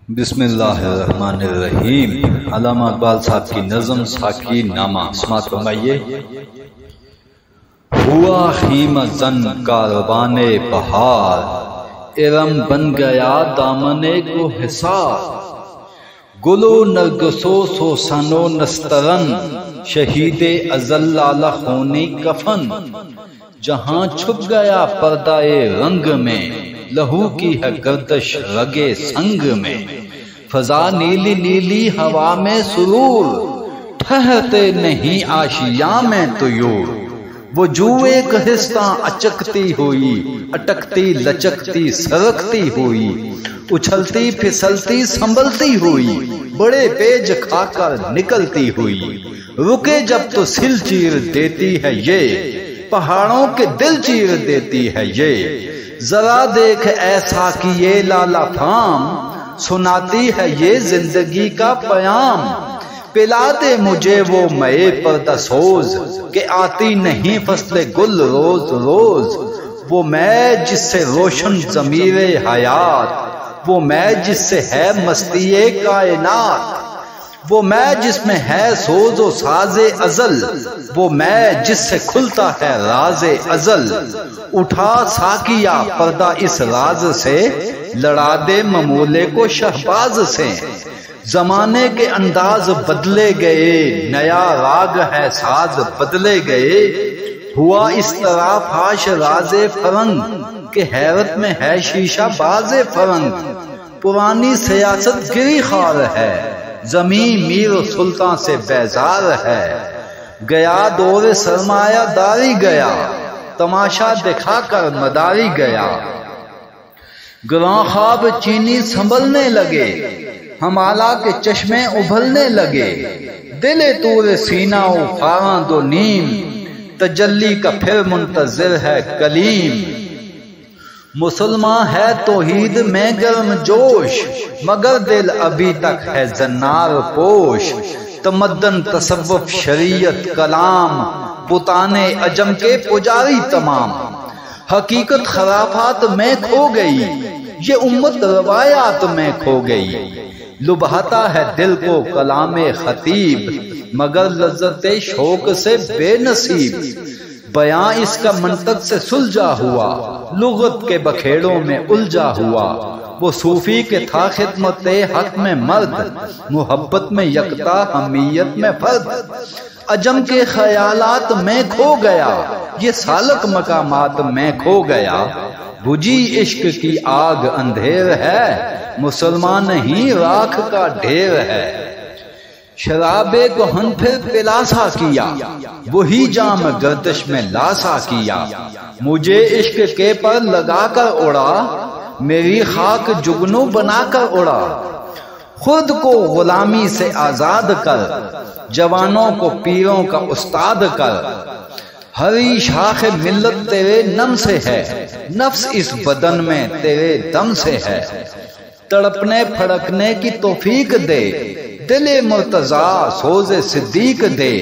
بسم اللہ الرحمن الرحیم۔ علامہ اقبال صاحب کی نظم ساکی نامہ، سماعت فرمائیے۔ ہوا خیمہ زن کاروان بہار، ارم بن گیا دامن کو حصار، گلو نرگسو سوسن و نسترن، شہید ازل لالہ خونی کفن، جہاں چھپ گیا پردہ رنگ میں، لہو کی ہے گردش رگے سنگ میں، فضا نیلی نیلی ہوا میں سرور، ٹھہرتے نہیں آشیاں میں طیور، وہ جوئے کہستاں اچکتی ہوئی، اٹکتی لچکتی سرکتی ہوئی، اچھلتی پھسلتی سنبھلتی ہوئی، بڑے پیج کھا کر نکلتی ہوئی، رکے جب تو سل چیر دیتی ہے یہ، پہاڑوں کے دل چیر دیتی ہے یہ، ذرا دیکھ ایسا کہ یہ لالا فام، سناتی ہے یہ زندگی کا پیام، پلا دے مجھے وہ مئے پردہ سوز، کہ آتی نہیں فصل گل روز روز، وہ میں جس سے روشن ضمیر حیات، وہ میں جس سے ہے مستی کائنات، وہ میں جس میں ہے سوز و ساز ازل، وہ میں جس سے کھلتا ہے راز ازل، اٹھا ساکیا پردہ اس راز سے، لڑا دے ممولے کو شہباز سے، زمانے کے انداز بدلے گئے، نیا راگ ہے ساز بدلے گئے، ہوا اس طرح فاش راز فرنگ، کہ حیرت میں ہے شیشہ باز فرنگ، پرانی سیاست گری خوار ہے، زمین میر و سلطان سے بیزار ہے، گیا دور سرمایہ داری گیا، تماشا دکھا کر مداری گیا، گراں خواب چینی سنبھلنے لگے، ہمالا کے چشمے ابھلنے لگے، دل تور سینہ و فاراں دو نیم، تجلی کا پھر منتظر ہے کلیم، مسلمان ہے توحید میں گرم جوش، مگر دل ابھی تک ہے زنار پوش، تمدن تصوف شریعت کلام، بتانے عجم کے پجاری تمام، حقیقت خرافات میں کھو گئی، یہ امت روایات میں کھو گئی، لبھاتا ہے دل کو کلام خطیب، مگر لذت شوق سے بے نصیب، بیاں اس کا منطق سے سلجھا ہوا، لغت کے بکھیڑوں میں الجھا ہوا، وہ صوفی کے تھا خدمت حق میں مرد، محبت میں یکتا حمیت میں فرد، عجم کے خیالات میں کھو گیا، یہ سالک مقامات میں کھو گیا، بجھی عشق کی آگ اندھیر ہے، مسلمان نہیں راکھ کا ڈھیر ہے، شراب کہن پھر پلاسا کیا، وہی جام گردش میں لاسا کیا، مجھے عشق کے پر لگا کر اڑا، میری خاک جگنو بنا کر اڑا، خود کو غلامی سے آزاد کر، جوانوں کو پیروں کا استاد کر، ہری شاخ ملت تیرے نم سے ہے، نفس اس بدن میں تیرے دم سے ہے، تڑپنے پھڑکنے کی توفیق دے، دل مرتضیٰ سوز صدیق دے،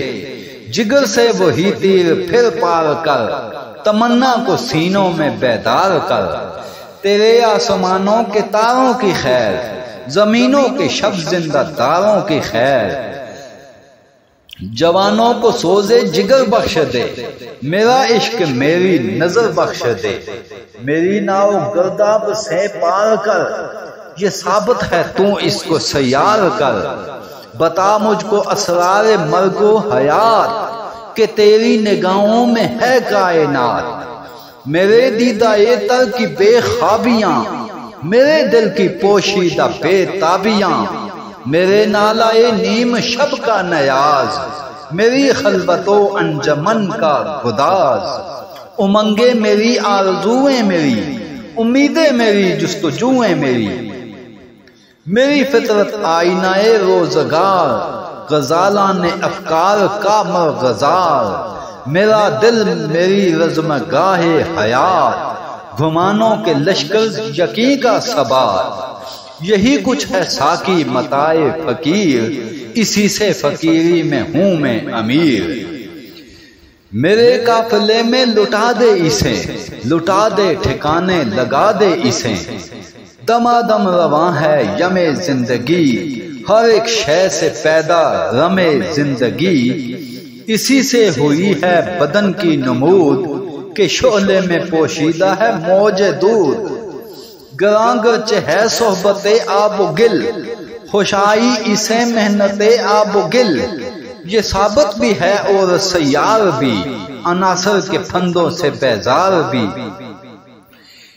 جگر سے وہی تیر پھر پار کر، تمنا کو سینوں میں بیدار کر، تیرے آسمانوں کے تاروں کی خیر، زمینوں کے شب زندہ داروں کی خیر، جوانوں کو سوز جگر بخش دے، میرا عشق میری نظر بخش دے، میری ناؤ گرداب سے پار کر، یہ ثابت ہے تو اس کو سیار کر، بتا مجھ کو اسرار مرگ و حیات، کہ تیری نگاہوں میں ہے کائنات، میرے دیدہ تر کی بے خوابیاں، میرے دل کی پوشیدہ بے تابیاں، میرے نالائے نیم شب کا نیاز، میری خلوت و انجمن کا گداز، امنگیں میری آرزویں میری، امیدیں میری جستجویں میری، میری فطرت آئینہ روزگار، غزالان افکار کا مرغزار، میرا دل میری رزم گاہ حیات، گھمانوں کے لشکر یقین کا سوار، یہی کچھ ہے ساکی متائے فقیر، اسی سے فقیری میں ہوں میں امیر، میرے قافلے میں لٹا دے اسے، لٹا دے ٹھکانے لگا دے اسے، دمادم رواں ہے یم زندگی، ہر ایک شے سے پیدا رم زندگی، اسی سے ہوئی ہے بدن کی نمود کہ شعلے میں پوشیدہ ہے موج دود۔ گراں گرچہ ہے صحبت آب و گل، خوشائی اسے محنت آب و گل، یہ ثابت بھی ہے اور سیار بھی، عناصر کے پھندوں سے بیزار بھی۔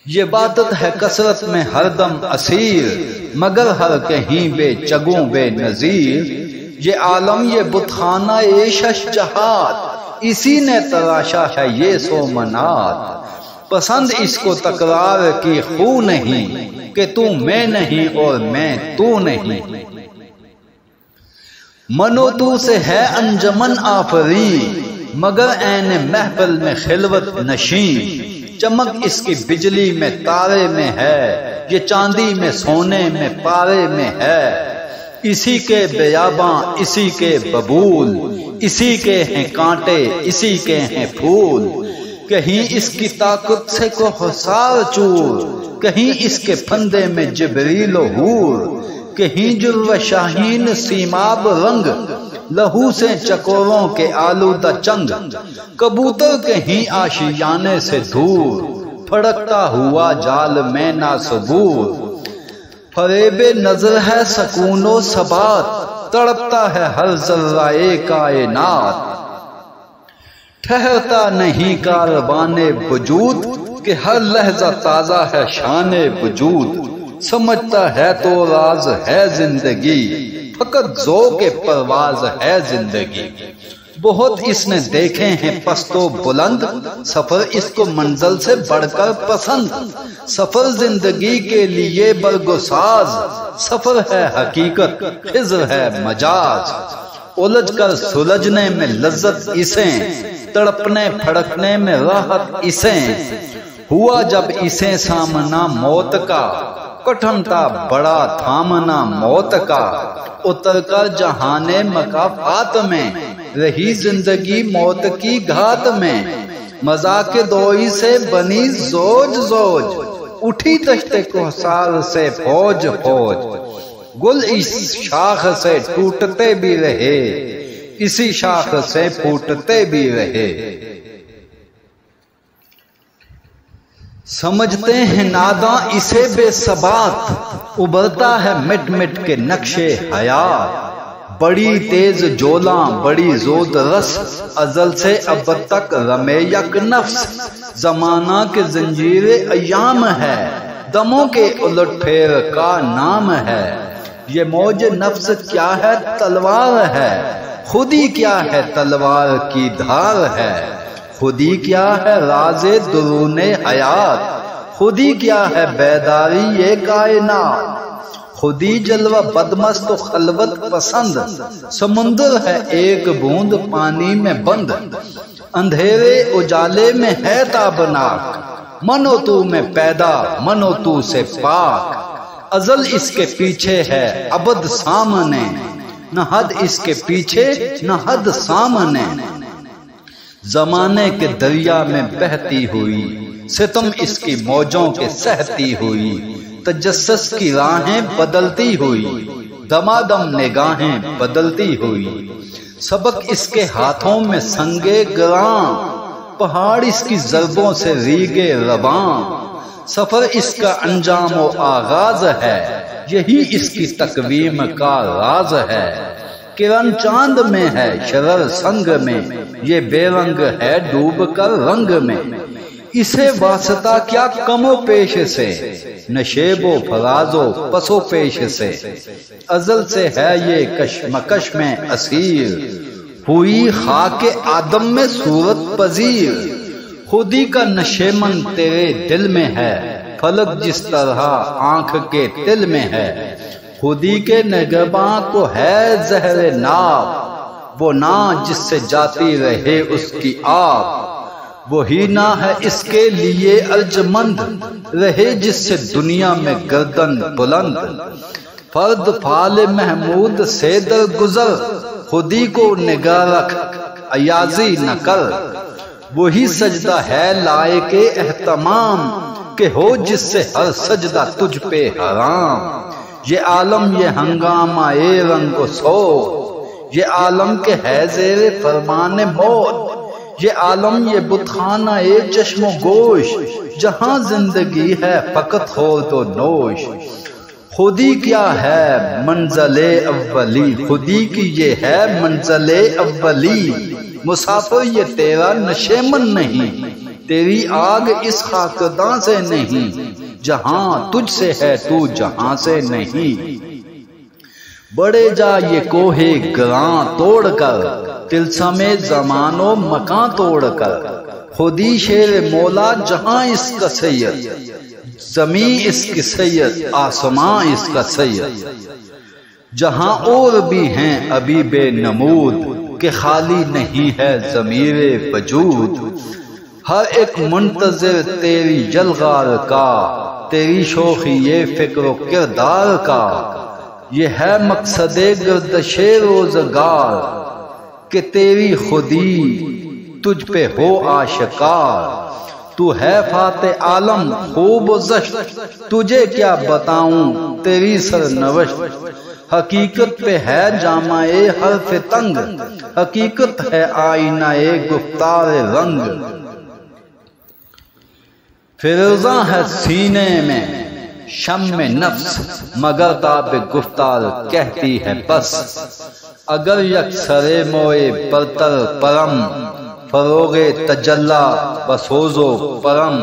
یہ عبادت ہے کثرت میں ہر دم اسیر، مگر ہر کہیں بے چگوں بے نظیر۔ یہ عالم یہ بت خانہ شش جہات، اسی نے تراشا ہے یہ سو منات۔ پسند اس کو تکرار کی خو نہیں، کہ تو میں نہیں اور میں تو نہیں۔ منو تو سے ہے انجمن آفری، مگر عین محفل میں خلوت نشین۔ چمک اس کی بجلی میں تارے میں ہے، یہ چاندی میں سونے میں پارے میں ہے۔ اسی کے بیاباں اسی کے ببول، اسی کے ہیں کانٹے اسی کے ہیں پھول۔ کہیں اس کی طاقت سے کو حصار چور، کہیں اس کے پھندے میں جبریل و حور۔ کہیں جلوہ شاہین سیماب رنگ، لہو سے چکوروں کے آلودہ چنگ۔ کبوتر کہیں آشیانے سے دور، پھڑکتا ہوا جال میں ناصبور۔ فریب نظر ہے سکون و ثبات، تڑپتا ہے ہر ذرہ کائنات۔ ٹھہرتا نہیں کاروان وجود، کہ ہر لحظہ تازہ ہے شان وجود۔ سمجھتا ہے تو راز ہے زندگی، فقط ذوق پرواز ہے زندگی۔ بہت اس نے دیکھے ہیں پست و بلند، سفر اس کو منزل سے بڑھ کر پسند۔ سفر زندگی کے لیے برگساز، سفر ہے حقیقت خضر ہے مجاز۔ الجھ کر سلجھنے میں لذت اسے، تڑپنے پھڑکنے میں راحت اسے۔ ہوا جب اسے سامنا موت کا، کٹھن تھا بڑا تھامنا موت کا۔ اتر کر جہان مکافات میں، رہی زندگی موت کی گھات میں۔ مذاق دوئی سے بنی زوج زوج، اٹھی دشت کوثر سے فوج فوج۔ گل اس شاخ سے ٹوٹتے بھی رہے، اسی شاخ سے پھوٹتے بھی رہے۔ سمجھتے ہیں ناداں اسے بے ثبات، ابھرتا ہے مٹ مٹ کے نقشے حیات۔ بڑی تیز جولاں بڑی زود رس، ازل سے ابد تک رمے یک نفس۔ زمانہ کے زنجیر ایام ہے، دموں کے الٹ پھیر کا نام ہے۔ یہ موج نفس کیا ہے تلوار ہے، خودی کیا ہے تلوار کی دھار ہے۔ خودی کیا ہے راز درون حیات، خودی کیا ہے بیداری یہ کائنات۔ خودی جلوہ بدمست و خلوت پسند، سمندر ہے ایک بوند پانی میں بند۔ اندھیرے اجالے میں ہے تابناک، منو تو میں پیدا منو تو سے پاک۔ ازل اس کے پیچھے ہے ابد سامنے، نہ حد اس کے پیچھے نہ حد سامنے۔ زمانے کے دریا میں بہتی ہوئی، ستم اس کی موجوں کے سہتی ہوئی۔ تجسس کی راہیں بدلتی ہوئی، دمادم نگاہیں بدلتی ہوئی۔ سبق اس کے ہاتھوں میں سنگے گراں، پہاڑ اس کی ضربوں سے ریگے رواں۔ سفر اس کا انجام و آغاز ہے، یہی اس کی تقویم کا راز ہے۔ کرن چاند میں ہے شرر سنگ میں، یہ بے رنگ ہے ڈوب کر رنگ میں۔ اسے واسطہ کیا کم و پیش سے، نشیب و فراز و پس و پیش سے۔ ازل سے ہے یہ کشمکش میں اسیر، ہوئی خاک آدم میں صورت پذیر۔ خودی کا نشیمن تیرے دل میں ہے، فلک جس طرح آنکھ کے تل میں ہے۔ خودی کے نگہباں کو ہے زہر ناب، وہ نا جس سے جاتی رہے اس کی آب۔ وہی نہ ہے اس کے لیے ارجمند، رہے جس سے دنیا میں گردن بلند۔ فرد فال محمود سے درگزر، خودی کو نگاہ رکھ ایازی نہ کر۔ وہی سجدہ ہے لائق اہتمام، کہ ہو جس سے ہر سجدہ تجھ پہ حرام۔ یہ عالم یہ ہنگامہ اے رنگ و سو، یہ عالم کے ہے زیر فرمان موت، یہ عالم یہ بتخانہ اے چشم و گوش، جہاں زندگی ہے فقط خورد و نوش۔ خودی کیا ہے منزل اولی، خودی کی یہ ہے منزل اولی، مسافر یہ تیرا نشیمن نہیں، تیری آگ اس خاکداں سے نہیں، جہاں تجھ سے ہے تو جہاں سے نہیں۔ بڑے جا یہ کوہ گراں توڑ کر، تلسم زمان و مکان توڑ کر، خودی شیر مولا جہاں اس کا سید، زمین اس کی سید آسمان اس کا سید۔ جہاں اور بھی ہیں ابھی بے نمود، کہ خالی نہیں ہے ضمیر وجود، ہر ایک منتظر تیری جلغار کا، تیری شوخی یہ فکر و کردار کا۔ یہ ہے مقصد گردش روزگار، کہ تیری خودی تجھ پہ ہو آشکار۔ تو ہے فاتح عالم خوب و زشت، تجھے کیا بتاؤں تیری سرنوشت۔ حقیقت پہ ہے جامع حرف تنگ، حقیقت ہے آئینہ گفتار رنگ۔ فروزاں ہے سینے میں شمع نفس، مگر تاب گفتار کہتی ہے بس۔ اگر یک سرے موئے برتر پرم، فروغ تجلی بسوز و پرم۔